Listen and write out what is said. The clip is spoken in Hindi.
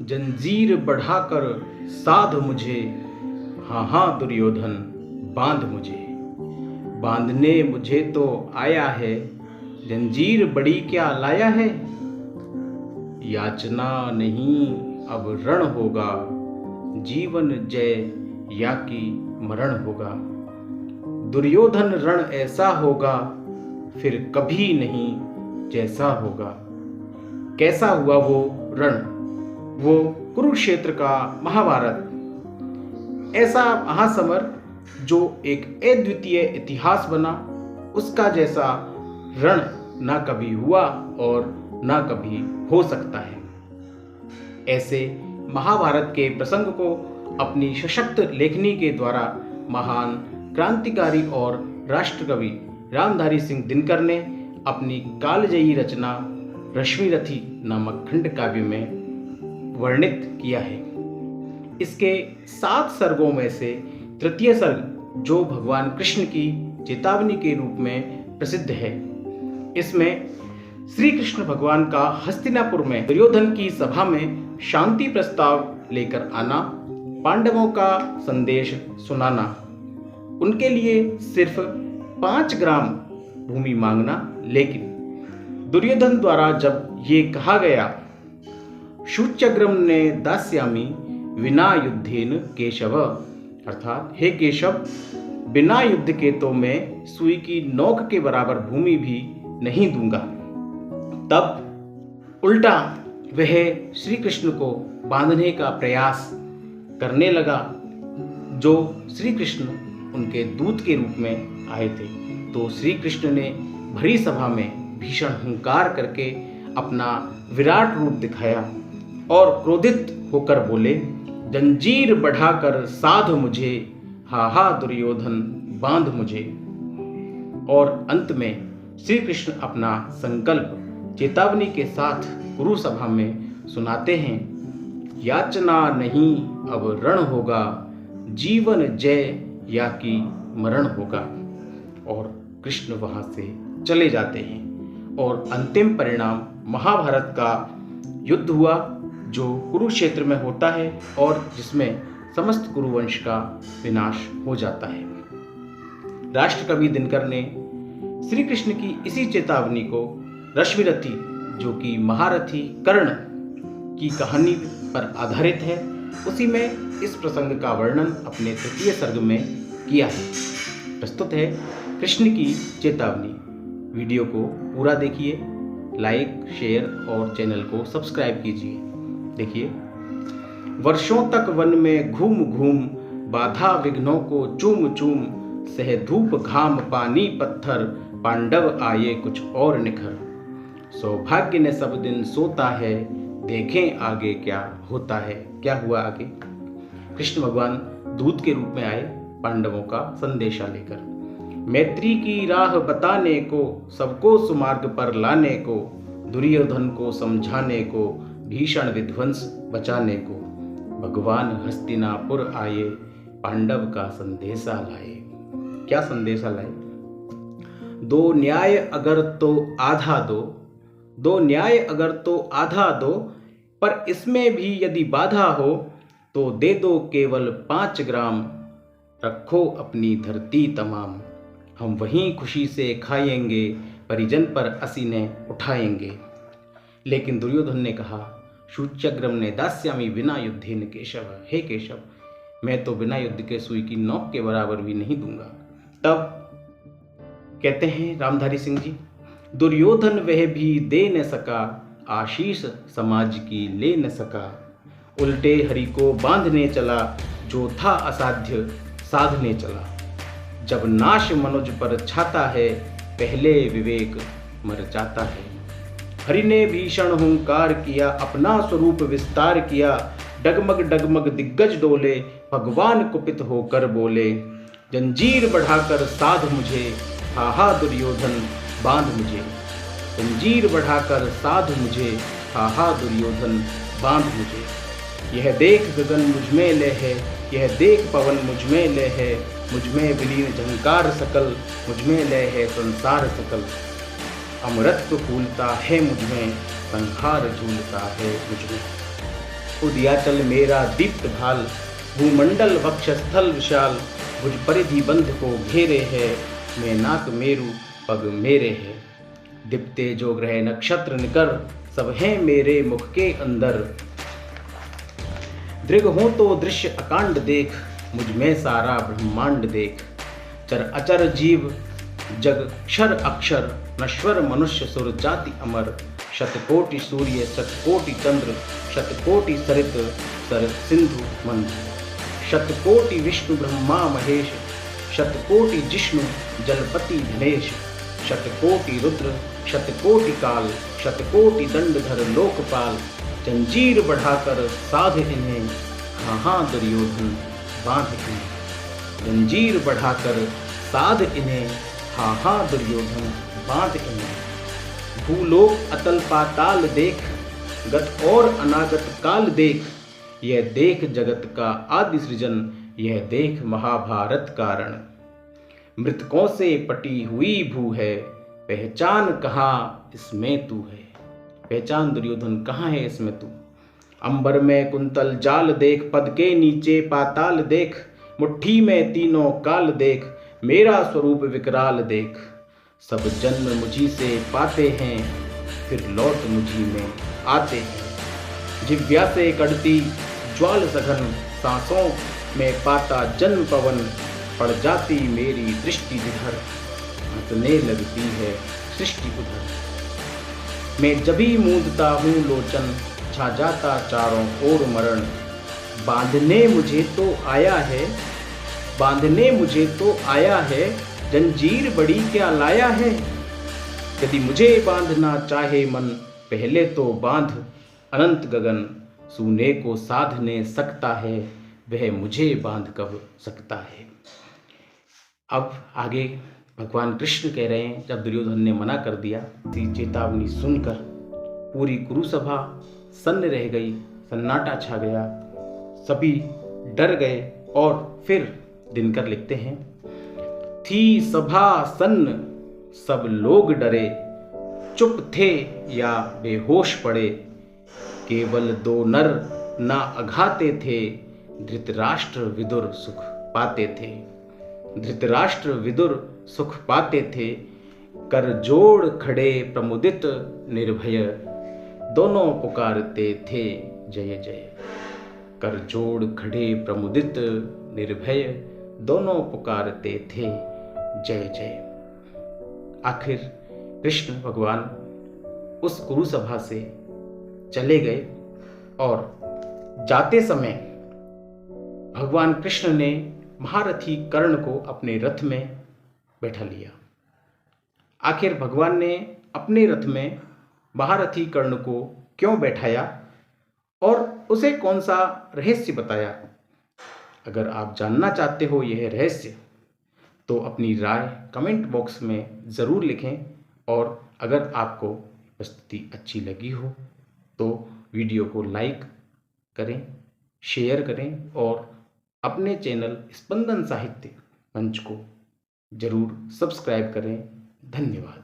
जंजीर बढ़ाकर साध मुझे, हाँ हाँ दुर्योधन बांध मुझे। बांधने मुझे तो आया है, जंजीर बड़ी क्या लाया है। याचना नहीं अब रण होगा, जीवन जय या कि मरण होगा। दुर्योधन रण ऐसा होगा, फिर कभी नहीं जैसा होगा। कैसा हुआ वो रण? वो कुरुक्षेत्र का महाभारत, ऐसा महासमर जो एक अद्वितीय इतिहास बना, उसका जैसा रण ना कभी हुआ और ना कभी हो सकता है। ऐसे महाभारत के प्रसंग को अपनी सशक्त लेखनी के द्वारा महान क्रांतिकारी और राष्ट्रकवि रामधारी सिंह दिनकर ने अपनी कालजयी रचना रश्मिरथी नामक खंड काव्य में वर्णित किया है। इसके 7 सर्गों में से तृतीय सर्ग, जो भगवान कृष्ण की चेतावनी के रूप में प्रसिद्ध है, इसमें श्री कृष्ण भगवान का हस्तिनापुर में दुर्योधन की सभा में शांति प्रस्ताव लेकर आना, पांडवों का संदेश सुनाना, उनके लिए सिर्फ 5 ग्राम भूमि मांगना, लेकिन दुर्योधन द्वारा जब ये कहा गया, शूच्यग्रम ने दास्यामि विना युद्धेन केशव, अर्थात हे केशव, बिना युद्ध के तो मैं सुई की नोक के बराबर भूमि भी नहीं दूंगा। तब उल्टा वह श्री कृष्ण को बांधने का प्रयास करने लगा, जो श्री कृष्ण उनके दूत के रूप में आए थे। तो श्री कृष्ण ने भरी सभा में भीषण हुंकार करके अपना विराट रूप दिखाया और क्रोधित होकर बोले, जंजीर बढ़ाकर साध मुझे, हा हा दुर्योधन बांध मुझे। और अंत में श्री कृष्ण अपना संकल्प चेतावनी के साथ कुरु सभा में सुनाते हैं, याचना नहीं अब रण होगा, जीवन जय या कि मरण होगा। और कृष्ण वहां से चले जाते हैं और अंतिम परिणाम महाभारत का युद्ध हुआ, जो कुरुक्षेत्र में होता है और जिसमें समस्त कुरुवंश का विनाश हो जाता है। राष्ट्रकवि दिनकर ने श्री कृष्ण की इसी चेतावनी को रश्मिरथी, जो कि महारथी कर्ण की कहानी पर आधारित है, उसी में इस प्रसंग का वर्णन अपने तृतीय सर्ग में किया है। प्रस्तुत है कृष्ण की चेतावनी। वीडियो को पूरा देखिए, लाइक, शेयर और चैनल को सब्सक्राइब कीजिए। देखिए, वर्षों तक वन में घूम घूम, बाधा विघ्नों को चूम चूम, सह धूप घाम पानी पत्थर, पांडव आए कुछ और निखर। सौभाग्य ने सब दिन सोता है, देखें आगे क्या होता है। क्या हुआ आगे? कृष्ण भगवान दूत के रूप में आए पांडवों का संदेशा लेकर, मैत्री की राह बताने को, सबको सुमार्ग पर लाने को, दुर्योधन को समझाने को, भीषण विध्वंस बचाने को। भगवान हस्तिनापुर आए, पांडव का संदेशा लाए। क्या संदेशा लाए? दो न्याय अगर तो आधा दो, दो न्याय अगर तो आधा दो, पर इसमें भी यदि बाधा हो तो दे दो केवल 5 ग्राम, रखो अपनी धरती तमाम। हम वहीं खुशी से खाएंगे, परिजन पर असीने उठाएंगे। लेकिन दुर्योधन ने कहा, शूच्यग्रम ने दास्यामि विना युद्धेन केशव, हे केशव, मैं तो बिना युद्ध के सुई की नोक के बराबर भी नहीं दूंगा। तब कहते हैं रामधारी सिंह जी, दुर्योधन वह भी दे न सका, आशीष समाज की ले न सका। उल्टे हरि को बांधने चला, जो था असाध्य साधने चला। जब नाश मनुज पर छाता है, पहले विवेक मर जाता है। हरि ने भीषण हुंकार किया, अपना स्वरूप विस्तार किया। डगमग डगमग दिग्गज डोले, भगवान कुपित होकर बोले, जंजीर बढ़ाकर साध मुझे, हा हा दुर्योधन बांध मुझे। जंजीर बढ़ाकर साध मुझे, हा हा दुर्योधन बांध मुझे। यह देख गगन मुझमें लय है, यह देख पवन मुझमें लय है। मुझमें विलीन झंकार सकल, मुझमें लय है संसार सकल। अमृत फूलता है मुझमें, संहार झूलता है मुझमें। उदयाचल मेरा दीप्त भाल, भूमंडल वक्षस्थल विशाल, भुज परिधि बंध को घेरे है, मैं नाक मेरु पग मेरे है। दिप्ते जो ग्रह नक्षत्र निकर, सब हैं मेरे मुख के अंदर। दृग हो तो दृश्य अकांड देख, मुझ में सारा ब्रह्मांड देख। चर अचर जीव जग क्षर अक्षर, नश्वर मनुष्य सुर जाति अमर। शतकोटि सूर्य शतकोटि चंद्र, शतकोटि सरित सर सिंधु मंथर। शतकोटि विष्णु ब्रह्मा महेश, शतकोटि जिष्णु जलपति धनेश। शतकोटि रुद्र शतकोटि काल, शतकोटि दंडधर लोकपाल। जंजीर बढ़ाकर साध इन्हें, हाँ हाँ दुर्योधन बांध इन्हें। जंजीर बढ़ाकर साध इन्हें, हाँ हाँ दुर्योधन बांध इन्हें। भूलोक अतल पाताल देख, गत और अनागत काल देख। यह देख जगत का आदि सृजन, यह देख महाभारत कारण। मृतकों से पटी हुई भू है, पहचान कहाँ इसमें तू है। पहचान दुर्योधन कहाँ है इसमें तू। अंबर में कुंतल जाल देख, पद के नीचे पाताल देख। मुट्ठी में तीनों काल देख, मेरा स्वरूप विकराल देख। सब जन्म मुझी से पाते हैं, फिर लौट मुझी में आते हैं। जिव्या से कड़ती ज्वाल सघन, सांसों में पाता जन्म पवन। पड़ जाती मेरी दृष्टि जिधर, हंसने लगती है सृष्टि उधर। मैं जभी मूंदता हूँ लोचन, छा जाता चारों ओर मरण। बांधने मुझे तो आया है, बांधने मुझे तो आया है। जंजीर बड़ी क्या लाया है। यदि मुझे बांधना चाहे मन, पहले तो बांध अनंत गगन। सूने को साधने सकता है, वह मुझे बांध कब सकता है। अब आगे भगवान कृष्ण कह रहे हैं, जब दुर्योधन ने मना कर दिया, चेतावनी सुनकर पूरी कुरुसभा सन्न रह गई, सन्नाटा छा गया, सभी डर गए। और फिर दिनकर लिखते हैं, थी सभा सन्न सब लोग डरे, चुप थे या बेहोश पड़े। केवल दो नर ना अघाते थे, धृतराष्ट्र विदुर सुख पाते थे। धृतराष्ट्र विदुर सुख पाते थे, कर जोड़ खड़े प्रमुदित निर्भय। दोनों पुकारते थे जय जय। कर जोड़ खड़े प्रमुदित निर्भय, दोनों पुकारते थे जय जय। आखिर कृष्ण भगवान उस कुरुसभा से चले गए और जाते समय भगवान कृष्ण ने महारथी कर्ण को अपने रथ में बैठा लिया। आखिर भगवान ने अपने रथ में महारथी कर्ण को क्यों बैठाया और उसे कौन सा रहस्य बताया। अगर आप जानना चाहते हो यह रहस्य, तो अपनी राय कमेंट बॉक्स में ज़रूर लिखें। और अगर आपको प्रस्तुति अच्छी लगी हो तो वीडियो को लाइक करें, शेयर करें और अपने चैनल स्पंदन साहित्य मंच को ज़रूर सब्सक्राइब करें। धन्यवाद।